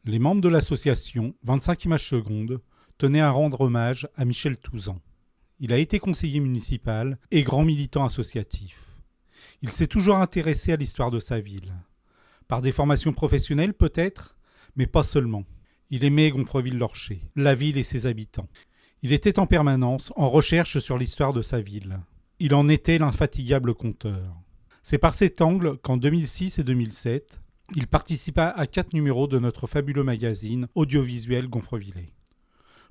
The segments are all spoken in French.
Les membres de l'association 25 images secondes tenaient à rendre hommage à Michel Touzan. Il a été conseiller municipal et grand militant associatif. Il s'est toujours intéressé à l'histoire de sa ville. Par des formations professionnelles peut-être, mais pas seulement. Il aimait Gonfreville-Lorcher, la ville et ses habitants. Il était en permanence en recherche sur l'histoire de sa ville. Il en était l'infatigable conteur. C'est par cet angle qu'en 2006 et 2007, il participa à 4 numéros de notre fabuleux magazine audiovisuel Gonfrevillais.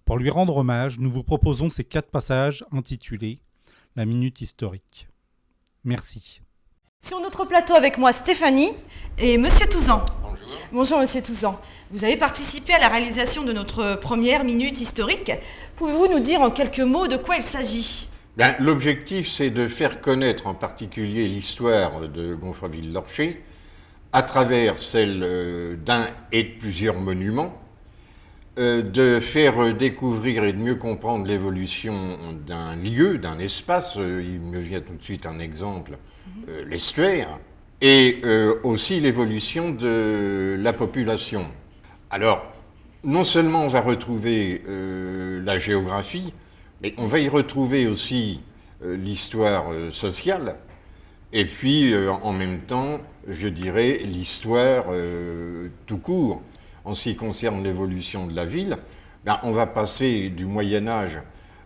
Pour lui rendre hommage, nous vous proposons ces 4 passages intitulés « La minute historique ». Merci. Sur notre plateau avec moi, Stéphanie et Monsieur Touzan. Bonjour. Bonjour Monsieur Touzan. Vous avez participé à la réalisation de notre première minute historique. Pouvez-vous nous dire en quelques mots de quoi il s'agit ? L'objectif, c'est de faire connaître en particulier l'histoire de Gonfreville-Lorcher à travers celle d'un et de plusieurs monuments, de faire découvrir et de mieux comprendre l'évolution d'un lieu, d'un espace. Il me vient tout de suite un exemple, l'estuaire, et aussi l'évolution de la population. Alors, non seulement on va retrouver la géographie, mais on va y retrouver aussi l'histoire sociale, et puis en même temps, je dirais, l'histoire tout court. En ce qui concerne l'évolution de la ville, on va passer du Moyen-Âge,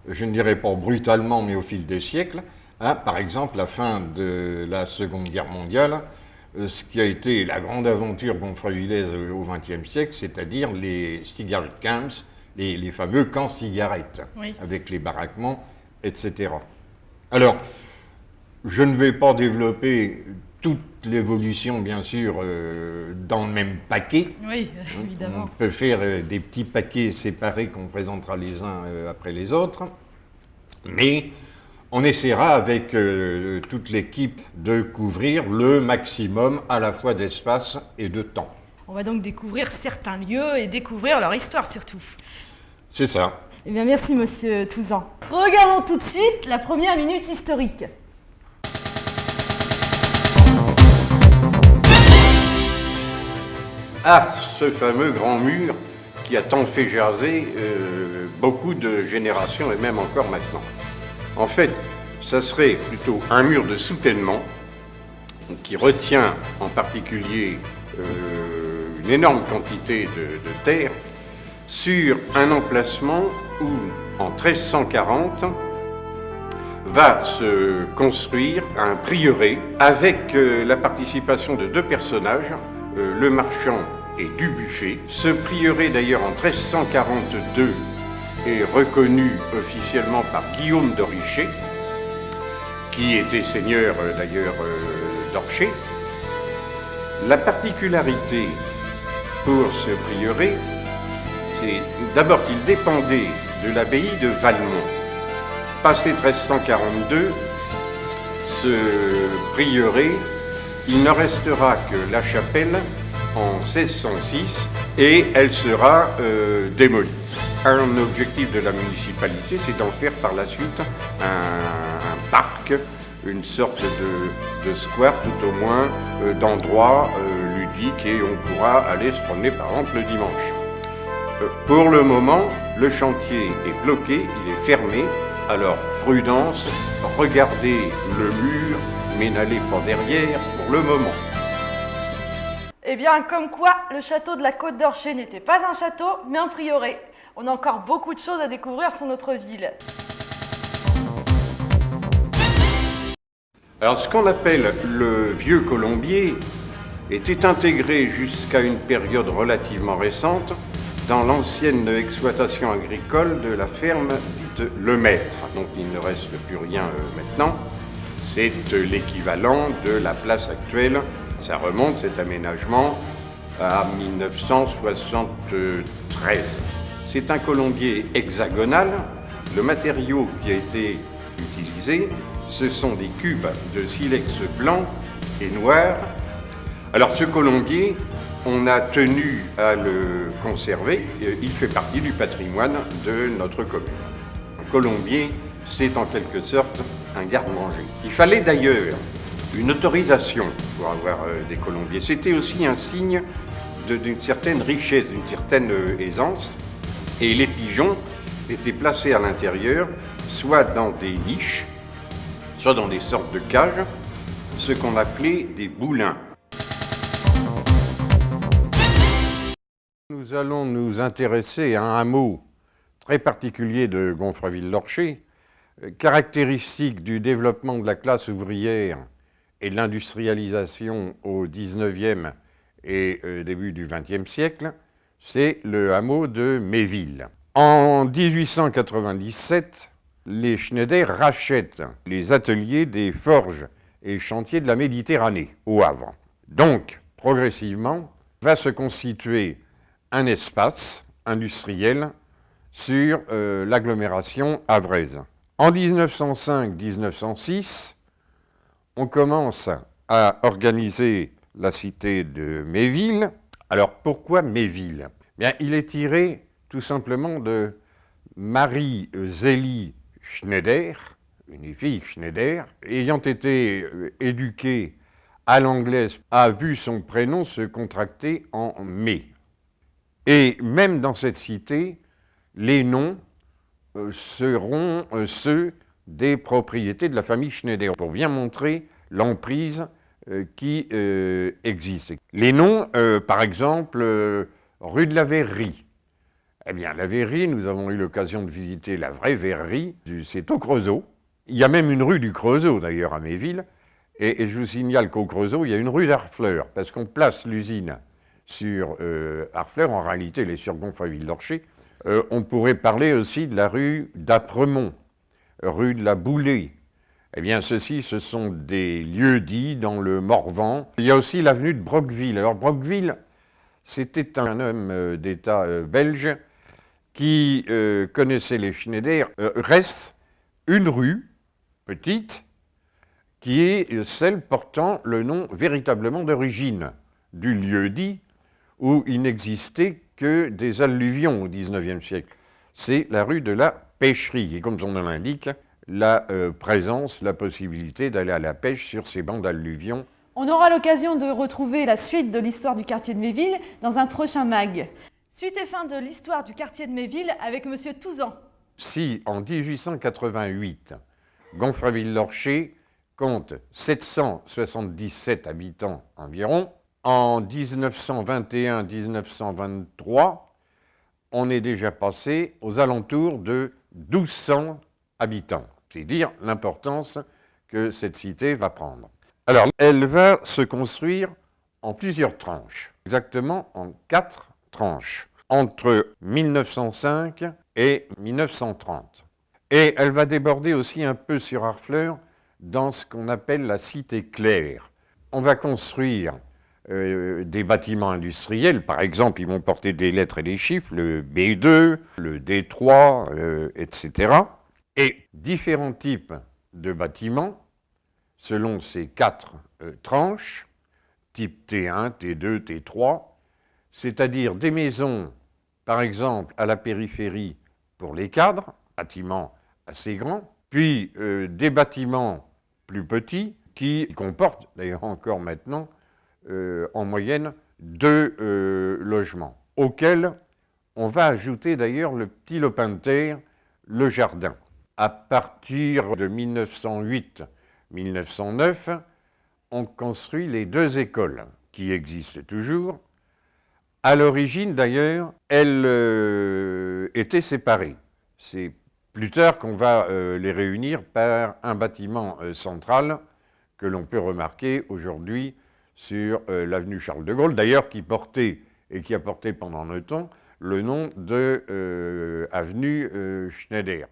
je ne dirais pas brutalement, mais au fil des siècles, à, par exemple, la fin de la Seconde Guerre mondiale, ce qui a été la grande aventure gonfrevillaise au XXe siècle, c'est-à-dire les cigarette camps, les fameux camps cigarettes, oui, avec les baraquements, etc. Alors, je ne vais pas développer toute l'évolution, bien sûr, dans le même paquet. Oui, évidemment. On peut faire des petits paquets séparés qu'on présentera les uns après les autres, mais on essaiera avec toute l'équipe de couvrir le maximum à la fois d'espace et de temps. On va donc découvrir certains lieux et découvrir leur histoire surtout. C'est ça. Eh bien, merci Monsieur Touzan. Regardons tout de suite la première minute historique. Ah, ce fameux grand mur qui a tant fait jaser beaucoup de générations et même encore maintenant. En fait, ça serait plutôt un mur de soutènement qui retient en particulier une énorme quantité de terre sur un emplacement où, en 1340, va se construire un prieuré avec la participation de 2 personnages, le marchand et Dubuffet. Ce prieuré, d'ailleurs, en 1342, est reconnu officiellement par Guillaume de Richet, qui était seigneur, d'ailleurs, d'Orcher. La particularité pour ce prieuré, c'est d'abord qu'il dépendait de l'abbaye de Valmont. Passé 1342, ce prieuré, il ne restera que la chapelle en 1606 et elle sera démolie. Un objectif de la municipalité, c'est d'en faire par la suite un parc, une sorte de square tout au moins, d'endroits ludiques, et on pourra aller se promener par exemple le dimanche. Pour le moment, le chantier est bloqué, il est fermé, alors prudence, regardez le mur, mais n'allez pas derrière pour le moment. Eh bien, comme quoi, le château de la Côte d'Orcher n'était pas un château, mais un prieuré. On a encore beaucoup de choses à découvrir sur notre ville. Alors, ce qu'on appelle le vieux colombier était intégré jusqu'à une période relativement récente dans l'ancienne exploitation agricole de la ferme dite Lemaître. Donc, il ne reste plus rien maintenant. C'est l'équivalent de la place actuelle. Ça remonte, cet aménagement, à 1973. C'est un colombier hexagonal. Le matériau qui a été utilisé, ce sont des cubes de silex blanc et noir. Alors ce colombier, on a tenu à le conserver. Il fait partie du patrimoine de notre commune. Un colombier, c'est en quelque sorte un garde-manger. Il fallait d'ailleurs une autorisation pour avoir des colombiers. C'était aussi un signe d'une certaine richesse, d'une certaine aisance, et les pigeons étaient placés à l'intérieur, soit dans des niches, soit dans des sortes de cages, ce qu'on appelait des boulins. Nous allons nous intéresser à un hameau très particulier de Gonfreville-Lorcher, caractéristique du développement de la classe ouvrière et de l'industrialisation au XIXe et début du XXe siècle, c'est le hameau de Méville. En 1897, les Schneider rachètent les ateliers des forges et chantiers de la Méditerranée, au Havre. Donc, progressivement, va se constituer un espace industriel sur l'agglomération havraise. En 1905-1906, on commence à organiser la cité de Méville. Alors pourquoi Méville? Bien, il est tiré tout simplement de Marie Zélie Schneider, une fille Schneider, ayant été éduquée à l'anglaise, a vu son prénom se contracter en mai. Et même dans cette cité, les noms seront ceux des propriétés de la famille Schneider, pour bien montrer l'emprise qui existe. Les noms, par exemple, rue de la Verrerie. Eh bien, la Verrerie, nous avons eu l'occasion de visiter la vraie Verrerie, c'est au Creusot. Il y a même une rue du Creusot, d'ailleurs, à Méville. Et je vous signale qu'au Creusot, il y a une rue d'Harfleur, parce qu'on place l'usine sur Harfleur, en réalité, elle est sur Gonfreville-Lorcher. On pourrait parler aussi de la rue d'Apremont, rue de la Boulée. Eh bien, ceci, ce sont des lieux-dits dans le Morvan. Il y a aussi l'avenue de Broqueville. Alors, Broqueville, c'était un homme d'État belge qui connaissait les Schneider. Reste une rue, petite, qui est celle portant le nom véritablement d'origine du lieu-dit, où il n'existait que des alluvions au XIXe siècle. C'est la rue de la Pêcherie, et comme son nom l'indique, la présence, la possibilité d'aller à la pêche sur ces bancs d'alluvions. On aura l'occasion de retrouver la suite de l'histoire du quartier de Méville dans un prochain mag. Suite et fin de l'histoire du quartier de Méville avec Monsieur Touzan. Si en 1888, Gonfreville-Lorcher compte 777 habitants environ, en 1921-1923, on est déjà passé aux alentours de 1200 habitants. C'est dire l'importance que cette cité va prendre. Alors, elle va se construire en plusieurs tranches, exactement en 4 tranches, entre 1905 et 1930. Et elle va déborder aussi un peu sur Harfleur dans ce qu'on appelle la cité claire. On va construire des bâtiments industriels, par exemple, ils vont porter des lettres et des chiffres, le B2, le D3, etc. Et différents types de bâtiments, selon ces 4 tranches, type T1, T2, T3, c'est-à-dire des maisons, par exemple, à la périphérie pour les cadres, bâtiments assez grands, puis des bâtiments plus petits qui comportent, d'ailleurs encore maintenant, en moyenne 2 logements, auxquels on va ajouter d'ailleurs le petit lopin de terre, le jardin. À partir de 1908-1909, on construit les 2 écoles qui existent toujours. À l'origine, d'ailleurs, elles étaient séparées. C'est plus tard qu'on va les réunir par un bâtiment central que l'on peut remarquer aujourd'hui sur l'avenue Charles de Gaulle, d'ailleurs qui portait et qui a porté pendant le temps le nom de avenue Schneider.